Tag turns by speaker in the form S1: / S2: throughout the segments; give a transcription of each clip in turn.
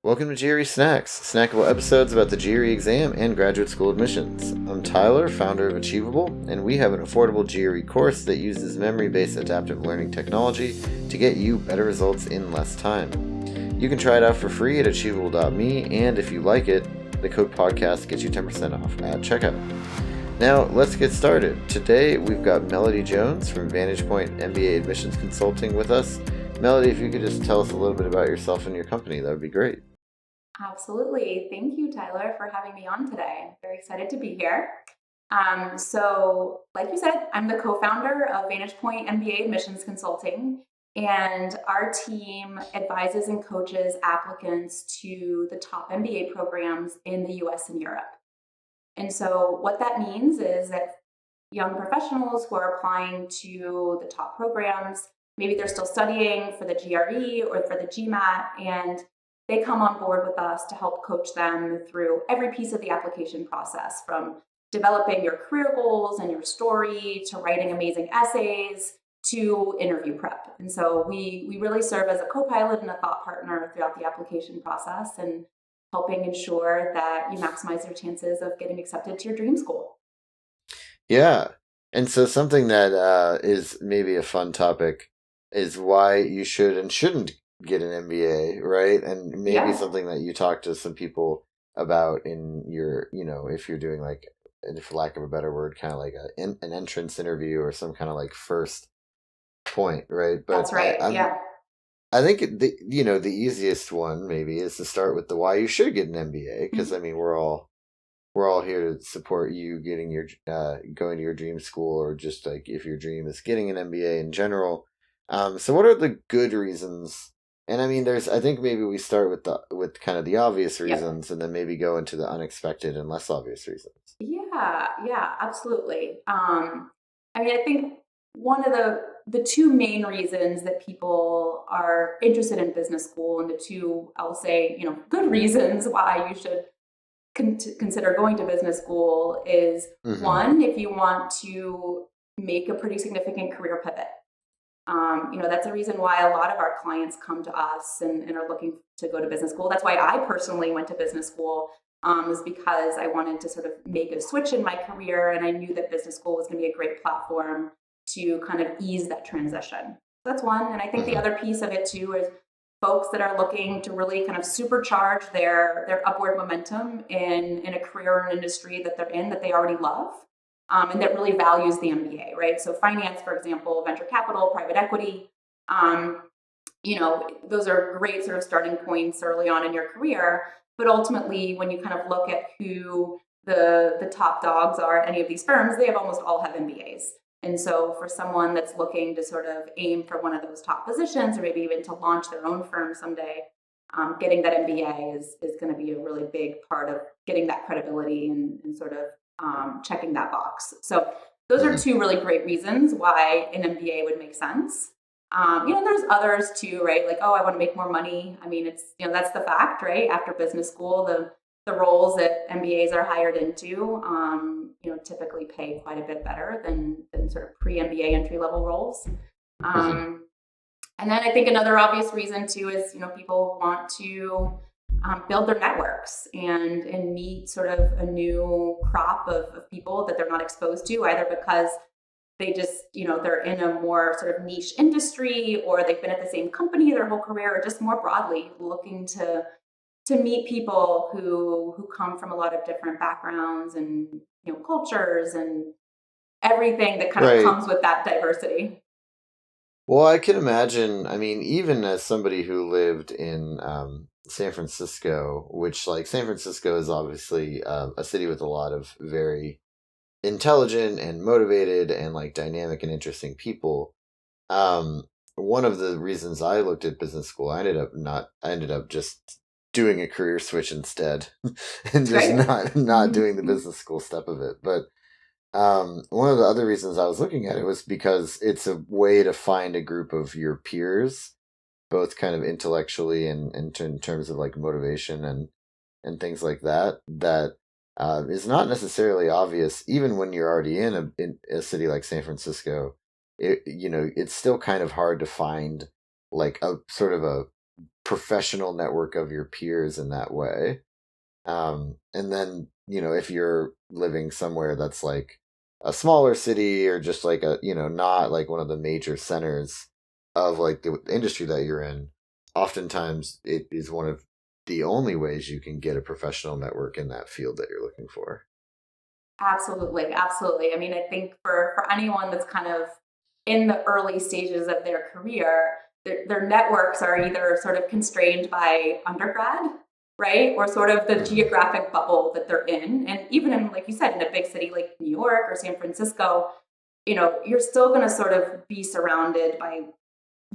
S1: Welcome to GRE Snacks, snackable episodes about the GRE exam and graduate school admissions. I'm Tyler, founder of Achievable, and we have an affordable GRE course that uses memory-based adaptive learning technology to get you better results in less time. You can try it out for free at achievable.me, and if you like it, the code podcast gets you 10% off at checkout. Now, let's get started. Today, we've got Melody Jones from Vantage MBA Admissions Consulting with us. Melody, if you could just tell us a little bit about yourself and your company, that would be great.
S2: Absolutely. Thank you, Tyler, for having me on today. I'm very excited to be here. Like you said, I'm the co-founder of Vantage MBA Admissions Consulting, and our team advises and coaches applicants to the top MBA programs in the US and Europe. And so what that means is that young professionals who are applying to the top programs, maybe they're still studying for the GRE or for the GMAT, and they come on board with us to help coach them through every piece of the application process, from developing your career goals and your story to writing amazing essays to interview prep. And so we really serve as a co-pilot and a thought partner throughout the application process and helping ensure that you maximize your chances of getting accepted to your dream school.
S1: Yeah. And so something that is maybe a fun topic is why you should and shouldn't get an MBA, right? And maybe something that you talk to some people about in your, if you're doing like, for lack of a better word, kind of like an entrance interview or some kind of like first point, right?
S2: But that's right.
S1: I think the easiest one maybe is to start with the why you should get an MBA, because I mean we're all here to support you getting your going to your dream school, or just like if your dream is getting an MBA in general. So what are the good reasons? And I mean, I think maybe we start with kind of the obvious reasons, and then maybe go into the unexpected and less obvious reasons.
S2: Yeah, absolutely. I mean, I think one of the two main reasons that people are interested in business school, and the two, I'll say, good reasons why you should consider going to business school is one, if you want to make a pretty significant career pivot. That's a reason why a lot of our clients come to us and are looking to go to business school. That's why I personally went to business school, is because I wanted to sort of make a switch in my career, and I knew that business school was going to be a great platform to kind of ease that transition. That's one. And I think the other piece of it too is folks that are looking to really kind of supercharge their upward momentum in a career or an industry that they're in that they already love. And that really values the MBA, right? So finance, for example, venture capital, private equity, those are great sort of starting points early on in your career. But ultimately, when you kind of look at who the top dogs are at any of these firms, they almost all have MBAs. And so for someone that's looking to sort of aim for one of those top positions, or maybe even to launch their own firm someday, getting that MBA is going to be a really big part of getting that credibility and sort of checking that box. So those are two really great reasons why an MBA would make sense. There's others too, right? Like, I want to make more money. I mean, it's, that's the fact, right? After business school, the roles that MBAs are hired into, typically pay quite a bit better than sort of pre-MBA entry-level roles. And then I think another obvious reason too is, people want to build their networks and meet sort of a new crop of people that they're not exposed to, either because they just, they're in a more sort of niche industry, or they've been at the same company their whole career, or just more broadly looking to meet people who come from a lot of different backgrounds and cultures and everything that kind of comes with that diversity.
S1: Well, I can imagine. I mean, even as somebody who lived in San Francisco, which, like, San Francisco is obviously a city with a lot of very intelligent and motivated and like dynamic and interesting people. One of the reasons I looked at business school, I ended up just doing a career switch instead, and just not doing the business school step of it. But one of the other reasons I was looking at it was because it's a way to find a group of your peers, both kind of intellectually and in terms of like motivation and things like that, is not necessarily obvious, even when you're already in a city like San Francisco. It's still kind of hard to find like a sort of a professional network of your peers in that way. And then, if you're living somewhere that's like a smaller city or just like not like one of the major centers of like the industry that you're in, oftentimes it is one of the only ways you can get a professional network in that field that you're looking for.
S2: Absolutely, absolutely. I mean, I think for anyone that's kind of in the early stages of their career, their networks are either sort of constrained by undergrad, right? Or sort of the
S1: Hmm.
S2: geographic bubble that they're in. And even in, like you said, in a big city like New York or San Francisco, you're still going to sort of be surrounded by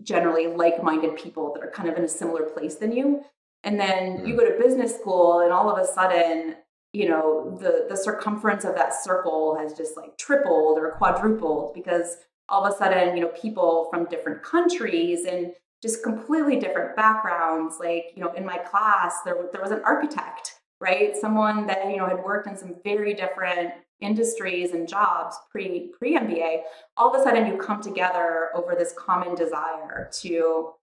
S2: generally like-minded people that are kind of in a similar place than you. And then you
S1: Hmm.
S2: go to business school and all of a sudden, the circumference of that circle has just like tripled or quadrupled because all of a sudden, people from different countries and just completely different backgrounds. Like, in my class, there was an architect, right? Someone that, had worked in some very different industries and jobs pre MBA. All of a sudden you come together over this common desire to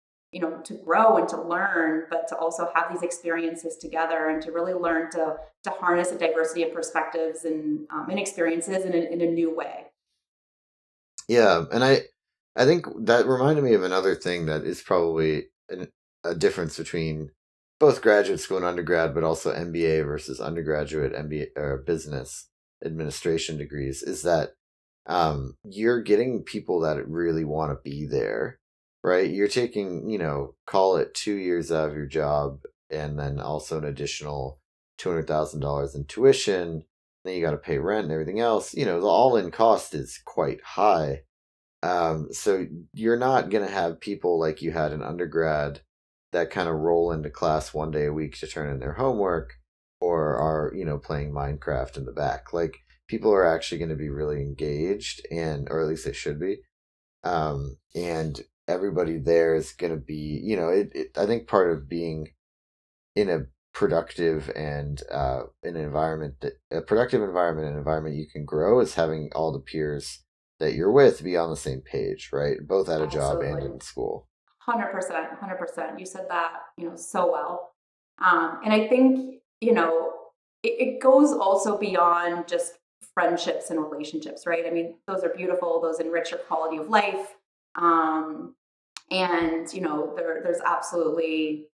S2: grow and to learn, but to also have these experiences together and to really learn to harness a diversity of perspectives and experiences in a new way.
S1: Yeah, and I think that reminded me of another thing that is probably a difference between both graduate school and undergrad, but also MBA versus undergraduate MBA or business administration degrees, is that you're getting people that really want to be there, right? You're taking, call it 2 years out of your job, and then also an additional $200,000 in tuition. Then you got to pay rent and everything else. The all-in cost is quite high. So you're not going to have people like you had in undergrad that kind of roll into class one day a week to turn in their homework or are, playing Minecraft in the back. Like people are actually going to be really engaged and, or at least they should be. And everybody there is going to be, I think part of being in a productive and an environment that a productive environment, an environment you can grow is having all the peers that you're with be on the same page, right? Both at a job and
S2: Absolutely.
S1: in school.
S2: 100%, 100%. You said that, so well. And I think, it goes also beyond just friendships and relationships, right? I mean, those are beautiful, those enrich your quality of life. Um, and, there's absolutely,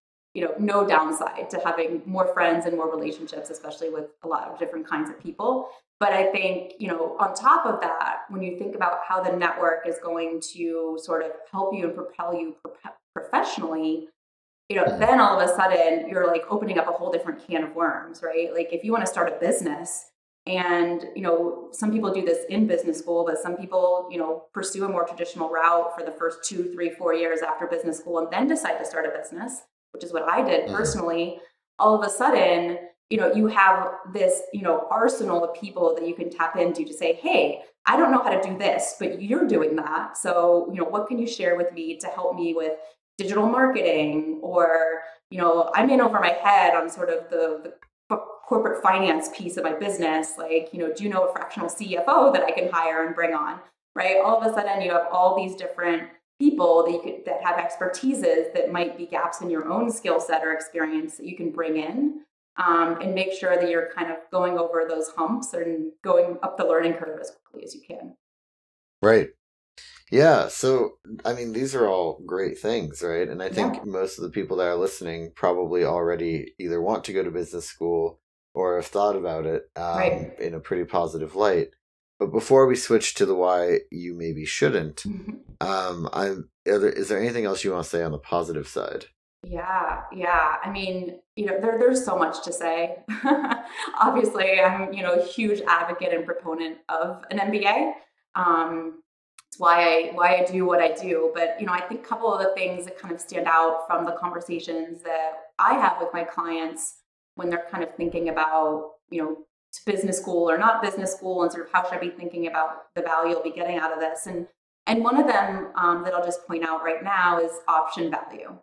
S2: no downside to having more friends and more relationships, especially with a lot of different kinds of people. But I think, on top of that, when you think about how the network is going to sort of help you and propel you professionally,
S1: Mhm.
S2: then all of a sudden you're like opening up a whole different can of worms, right? Like if you want to start a business and, some people do this in business school, but some people, pursue a more traditional route for the first 2, 3, 4 years after business school and then decide to start a business, which is what I did
S1: Mhm.
S2: personally. All of a sudden, you have this, arsenal of people that you can tap into to say, hey, I don't know how to do this, but you're doing that. So, what can you share with me to help me with digital marketing? Or, I'm in over my head on sort of the corporate finance piece of my business. Like, do you know a fractional CFO that I can hire and bring on? Right. All of a sudden you have all these different people that have expertises that might be gaps in your own skill set or experience that you can bring in, and make sure that you're kind of going over those humps and going up the learning curve as quickly as you can.
S1: Right. Yeah. So, I mean, these are all great things, right? And I think
S2: Yeah.
S1: most of the people that are listening probably already either want to go to business school or have thought about it
S2: Right.
S1: in a pretty positive light. But before we switch to the why you maybe shouldn't, is there anything else you want to say on the positive side?
S2: Yeah, yeah. I mean, there's so much to say. Obviously, I'm, a huge advocate and proponent of an MBA. It's why I do what I do. But, I think a couple of the things that kind of stand out from the conversations that I have with my clients when they're kind of thinking about, to business school or not business school, and sort of how should I be thinking about the value I'll be getting out of this. And one of them, that I'll just point out right now is option value.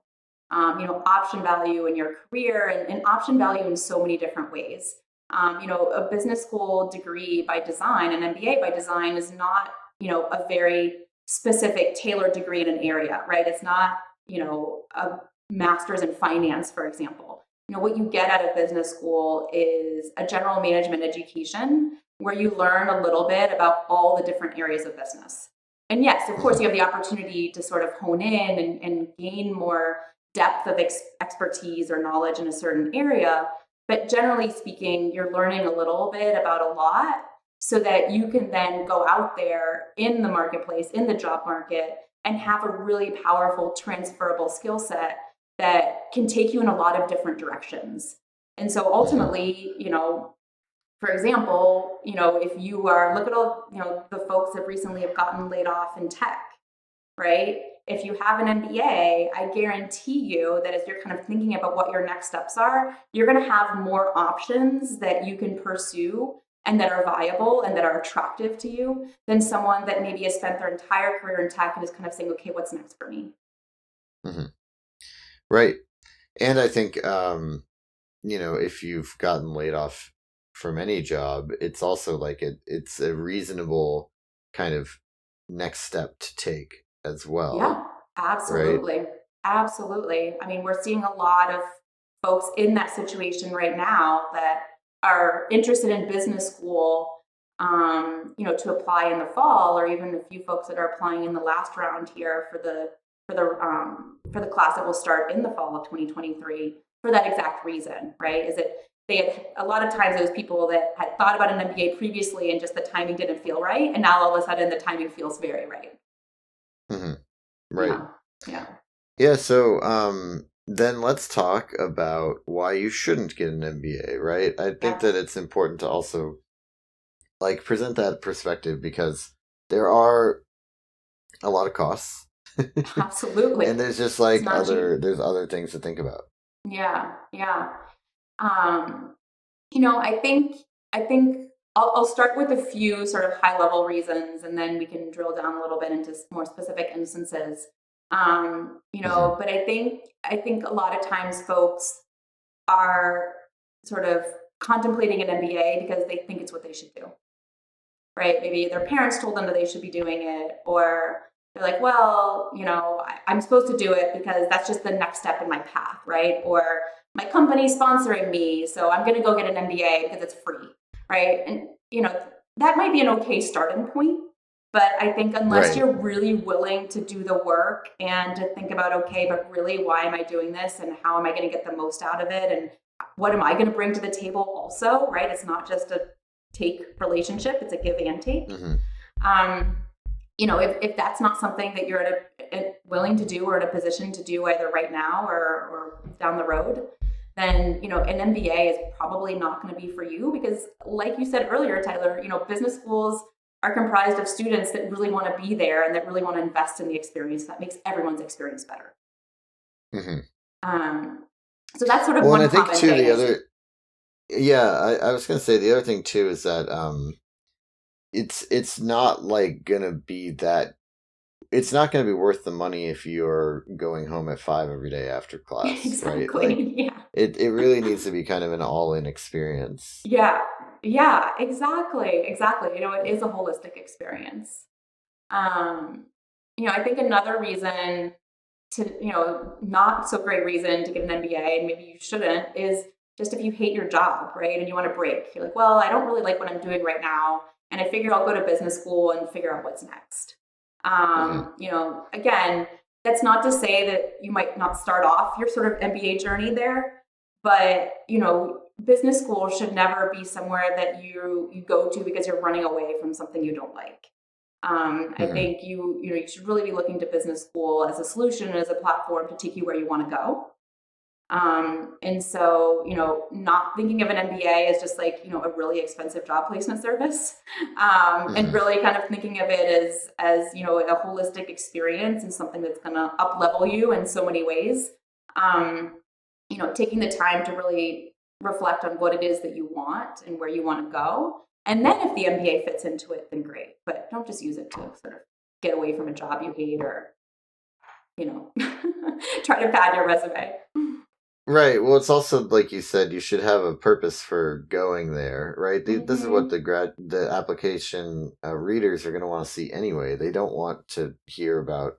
S2: Option value in your career, and option value in so many different ways. A business school degree by design, an MBA by design, is not, a very specific tailored degree in an area, right? It's not, a master's in finance, for example. What you get out of business school is a general management education where you learn a little bit about all the different areas of business. And yes, of course,
S1: Hmm.
S2: you have the opportunity to sort of hone in and gain more depth of expertise or knowledge in a certain area. But generally speaking, you're learning a little bit about a lot so that you can then go out there in the marketplace, in the job market, and have a really powerful transferable skill set that can take you in a lot of different directions. And so
S1: Hmm.
S2: ultimately, for example, if you are, look at all, the folks that recently have gotten laid off in tech, right? If you have an MBA, I guarantee you that as you're kind of thinking about what your next steps are, you're going to have more options that you can pursue and that are viable and that are attractive to you than someone that maybe has spent their entire career in tech and is kind of saying, okay, what's next for me?
S1: Hmm. Right. And I think, if you've gotten laid off from any job, it's also like it's a reasonable kind of next step to take as well,
S2: Yeah,
S1: right?
S2: absolutely. Absolutely. I mean, we're seeing a lot of folks in that situation right now that are interested in business school, to apply in the fall, or even a few folks that are applying in the last round here for the class that will start in the fall of 2023 for that exact reason, right? Is it they had a lot of times those people that had thought about an MBA previously and just the timing didn't feel right, and now all of a sudden the timing feels very right.
S1: Hmm. Right.
S2: Yeah, yeah.
S1: Yeah, so then let's talk about why you shouldn't get an MBA, right? I think
S2: Yep,
S1: that it's important to also like present that perspective because there are a lot of costs.
S2: absolutely.
S1: And there's just
S2: It's
S1: like
S2: not cheap.
S1: there's other things to think about.
S2: Yeah, yeah. Um, I think I'll start with a few sort of high level reasons, and then we can drill down a little bit into more specific instances.
S1: Hmm.
S2: But I think a lot of times folks are sort of contemplating an MBA because they think it's what they should do, right? Maybe their parents told them that they should be doing it, or they're like, well, I'm supposed to do it because that's just the next step in my path, right? Or my company's sponsoring me, so I'm going to go get an MBA because it's free, right? And, that might be an okay starting point. But I think unless
S1: Right.
S2: you're really willing to do the work and to think about, okay, but really, why am I doing this and how am I going to get the most out of it? And what am I going to bring to the table also, right? It's not just a take relationship, it's a give and take.
S1: Hmm.
S2: Um, if that's not something that you're willing to do or in a position to do either right now or down the road, then an MBA is probably not going to be for you because, like you said earlier, Tyler, business schools are comprised of students that really want to be there and that really want to invest in the experience. That makes everyone's experience better.
S1: Hmm.
S2: Um, so that's sort of
S1: Well, and I
S2: one
S1: think
S2: common
S1: too
S2: thing
S1: the
S2: I see.
S1: other yeah, I was gonna say the other thing too is that it's not like gonna be that it's not gonna be worth the money if you're going home at 5 every day after class, right? Like
S2: Exactly. Yeah.
S1: it really needs to be kind of an all-in experience.
S2: Yeah. Yeah. Exactly. Exactly. It is a holistic experience. Um, I think another reason not so great reason to get an MBA, and maybe you shouldn't, is just if you hate your job, right? And you want to break. You're like, well, I don't really like what I'm doing right now. And I figure I'll go to business school and figure out what's next.
S1: Hmm.
S2: Again, that's not to say that you might not start off your sort of MBA journey there, but business school should never be somewhere that you go to because you're running away from something you don't like. I
S1: Hmm.
S2: think you should really be looking to business school as a solution and as a platform to take you where you want to go. And so, not thinking of an MBA as just like, a really expensive job placement service, and
S1: Hmm.
S2: really kind of thinking of it as, a holistic experience and something that's going to up level you in so many ways. Taking the time to really reflect on what it is that you want and where you want to go. And then if the MBA fits into it, then great. But don't just use it to sort of get away from a job you hate or, you know, try to pad your resume.
S1: Right. Well, it's also like you said, you should have a purpose for going there, right? This is what
S2: Mm-hmm.
S1: the application readers are going to want to see anyway. They don't want to hear about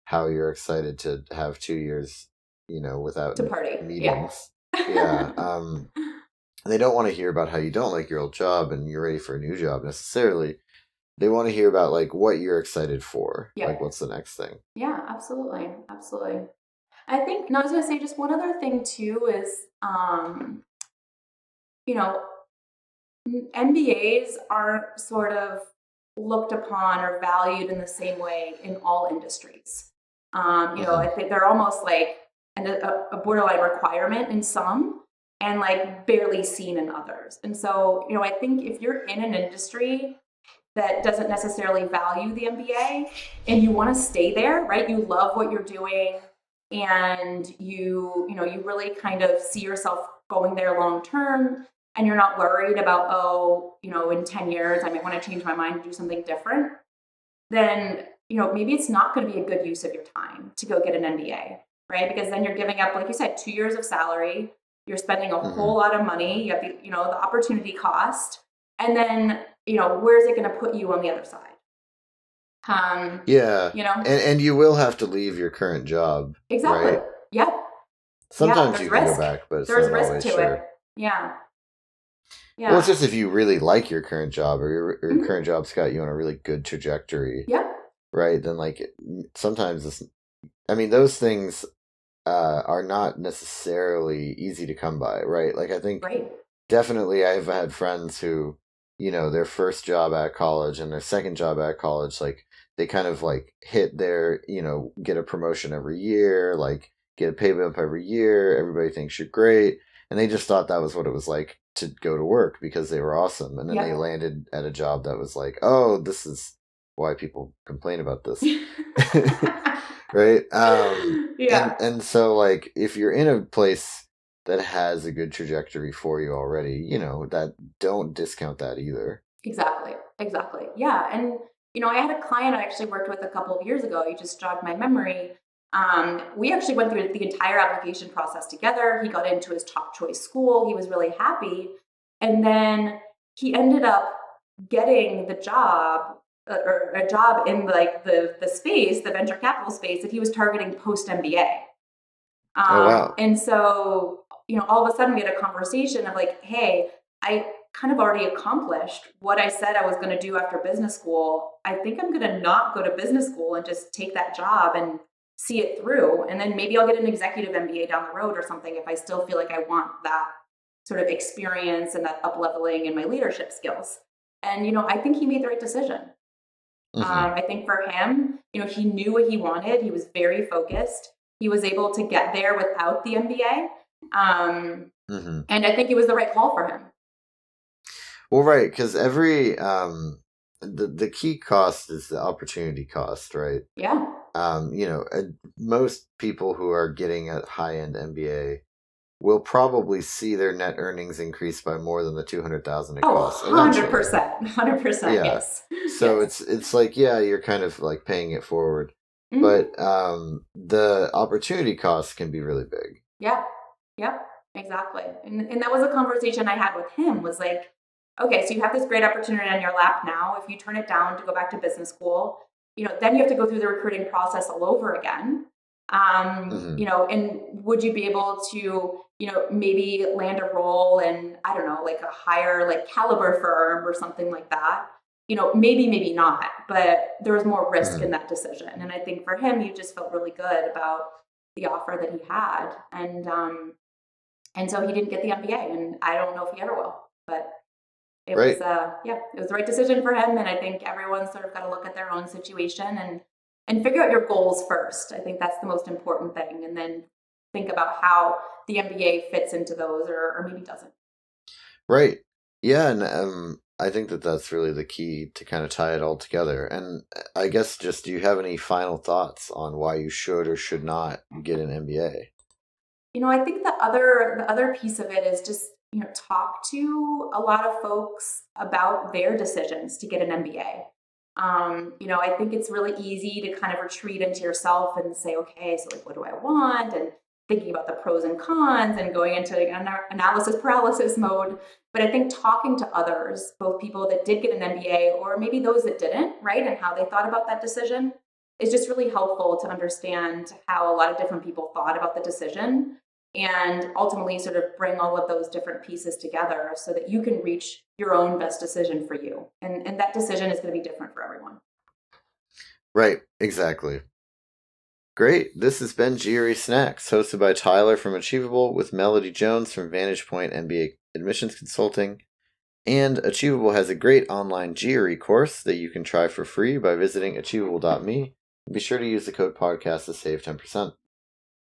S1: how you're excited to have 2 years without
S2: To party. Yeah.
S1: meetings. Yeah. They don't want to hear about how you don't like your old job and you're ready for a new job necessarily. They want to hear about like what you're excited for, like
S2: Yep.
S1: what's the next thing.
S2: Yeah, absolutely. Absolutely. I think, no, I was going to say just one other thing too is, you know, MBAs aren't sort of looked upon or valued in the same way in all industries. I think they're almost like a borderline requirement in some and like barely seen in others. And so, I think if you're in an industry that doesn't necessarily value the MBA and you want to stay there, right? You love what you're doing and you really kind of see yourself going there long term and you're not worried about, in 10 years, I might want to change my mind and do something different, then, maybe it's not going to be a good use of your time to go get an MBA, right? Because then you're giving up, like you said, 2 years of salary, you're spending a whole lot of money, you have the opportunity cost, and then, where is it going to put you on the other side?
S1: Yeah.
S2: You know,
S1: And you will have to leave your current job,
S2: exactly.
S1: right?
S2: Yep. Yeah.
S1: Sometimes
S2: There's
S1: you can go
S2: risk.
S1: back, but it's
S2: There's
S1: not
S2: risk
S1: always
S2: to it.
S1: sure.
S2: Yeah.
S1: Well, it's
S2: Yeah.
S1: just if you really like your current job or your
S2: Mhm.
S1: current job's got you on a really good trajectory,
S2: Yep.
S1: right? Then like sometimes those things are not necessarily easy to come by, right? Like I think
S2: Right.
S1: definitely I've had friends who, their first job at college and their second job at college, like they kind of like hit their, get a promotion every year, like get a pay bump every year. Everybody thinks you're great. And they just thought that was what it was like to go to work because they were awesome. And then they
S2: Yep.
S1: landed at a job that was like, oh, this is why people complain about this. Right?
S2: Yeah.
S1: And so like if you're in a place that has a good trajectory for you already, that don't discount that either.
S2: Exactly. Exactly. Yeah. And, I had a client I actually worked with a couple of years ago. You just jogged my memory. We actually went through the entire application process together. He got into his top choice school. He was really happy. And then he ended up getting the job or a job in like the space, the venture capital space that he was targeting post MBA.
S1: Oh wow.
S2: And so, all of a sudden we had a conversation of like, hey, I kind of already accomplished what I said I was going to do after business school. I think I'm going to not go to business school and just take that job and see it through. And then maybe I'll get an executive MBA down the road or something if I still feel like I want that sort of experience and that up leveling in my leadership skills. And, I think he made the right decision. I think for him, he knew what he wanted. He was very focused. He was able to get there without the MBA. And I think it was the right call for him.
S1: Well, right, because every the key cost is the opportunity cost, right?
S2: Yeah.
S1: Most people who are getting a high end MBA will probably see their net earnings increase by more than the 200,000 it costs eventually.
S2: 100%. 100%.
S1: Yeah.
S2: Yes.
S1: So
S2: Yes.
S1: it's like, yeah, you're kind of like paying it forward, but the opportunity cost can be really big.
S2: Yeah. Yep. Exactly. And that was a conversation I had with him was like, okay, so you have this great opportunity on your lap now. If you turn it down to go back to business school, then you have to go through the recruiting process all over again. And would you be able to, maybe land a role in, I don't know, like a higher like caliber firm or something like that? Maybe not, but there was more risk in that decision. And I think for him, he just felt really good about the offer that he had. And so he didn't get the MBA, and I don't know if he ever will, but it
S1: Right.
S2: was, it was the right decision for him. And I think everyone's sort of got to look at their own situation and figure out your goals first. I think that's the most important thing. And then think about how the MBA fits into those or maybe doesn't.
S1: Right. Yeah, and I think that that's really the key to kind of tie it all together. And I guess just do you have any final thoughts on why you should or should not get an MBA?
S2: I think the other piece of it is just, talk to a lot of folks about their decisions to get an MBA. I think it's really easy to kind of retreat into yourself and say, okay, so like, what do I want? And thinking about the pros and cons and going into like analysis paralysis mode. But I think talking to others, both people that did get an MBA or maybe those that didn't, right? And how they thought about that decision, is just really helpful to understand how a lot of different people thought about the decision and ultimately sort of bring all of those different pieces together so that you can reach your own best decision for you. And that decision is going to be different for everyone.
S1: Right, exactly. Great. This has been GRE Snacks, hosted by Tyler from Achievable with Melody Jones from Vantage MBA Admissions Consulting. And Achievable has a great online GRE course that you can try for free by visiting achievable.me. Be sure to use the code podcast to save 10%.